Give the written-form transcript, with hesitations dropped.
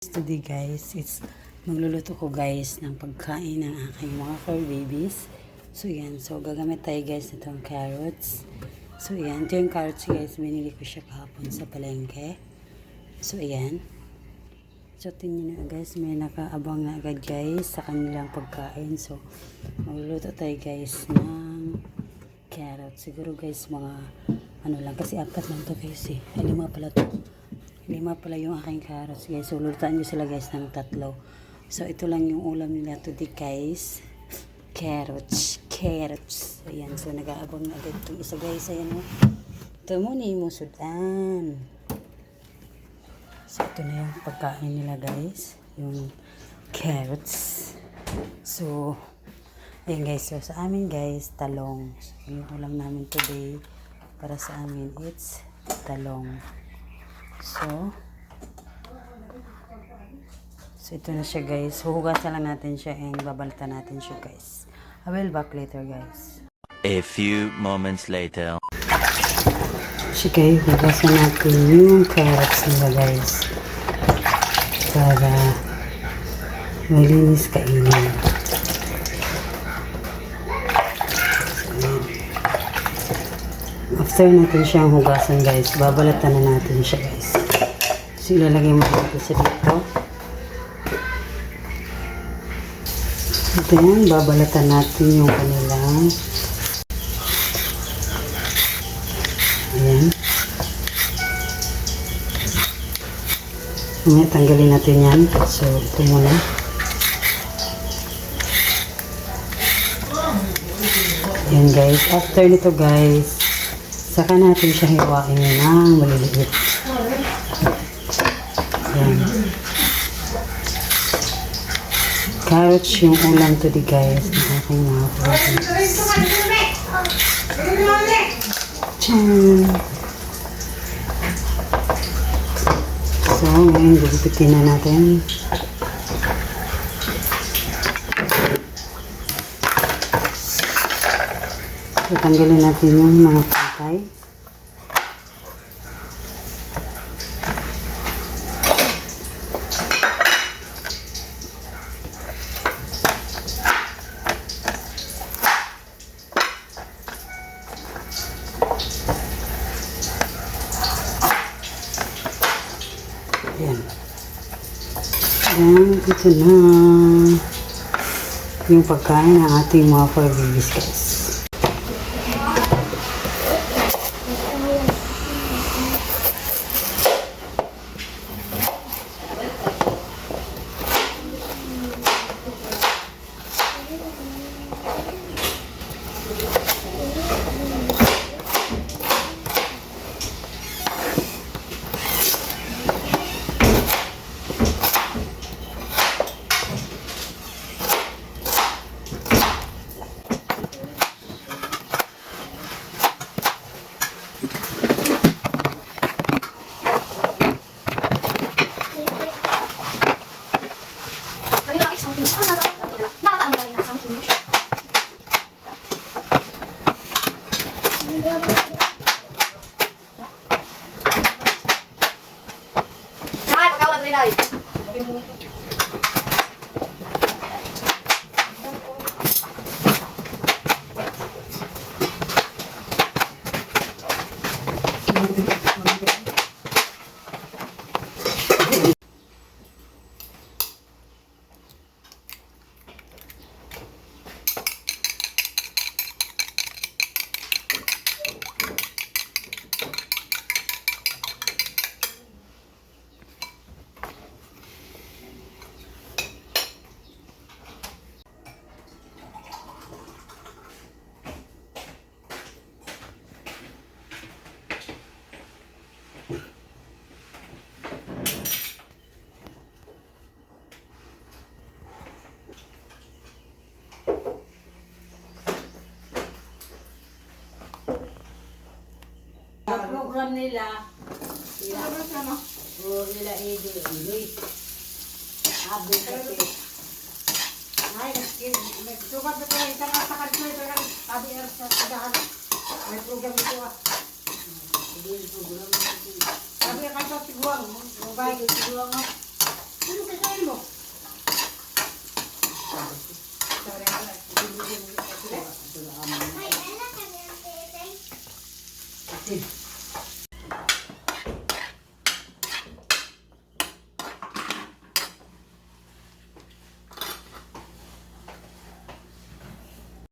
Today guys, magluluto ko guys ng pagkain ng aking mga fur babies. So yan, so gagamit tayo guys nitong carrots. So yan, ito yung carrots guys, binili ko siya kahapon sa palengke. So ayan. So tingnan nyo guys, may nakaabang na agad guys sa kanilang pagkain. So magluluto tayo guys ng carrots. Siguro guys mga ano lang, kasi 4 lang to guys eh. 5 pala to. 5 pala yung aking carrots guys. So lulutaan nyo sila guys ng 3. So ito lang yung ulam nila today guys. Carrots. So ayan. So nag-aabang na agad itong isa guys. Ayan o. Ito muna yung musudan. So ito na yung pagkain nila guys. Yung carrots. So ayan guys. So sa amin guys, talong. So, yung ulam namin today para sa amin it's talong. So ito na siya guys. Huhugasan lang natin siya and babalitan natin siya guys. I will back later guys. A few moments later. So guys, hugasan natin yung carrots nila guys. Para malinis kainin. After natin siyang hugasan guys, babalatan na natin siya guys. So ilalagay mo natin siya dito. Then, babalatan natin yung kanilang ayan. Mamaya tanggalin natin yan. So ito muna. Ayan guys. After nito guys, saka natin siya hiwain ng maliliit. Ayan. Carrots yung ulam today guys. Ng aking mga products. Tiyan! So, ngayon gugupitin na natin. So, tanggalin natin yung mga patay. Ayan. Ayan, ito na yung pagkain ng ating mga fur babies guys. Program nila nila English abi kasi ay nagsukat na tayo isang sakad ko ito lang tabi sa sadahan may program ito hindi program sabi ka sa tiguang mobile tiguang Sige.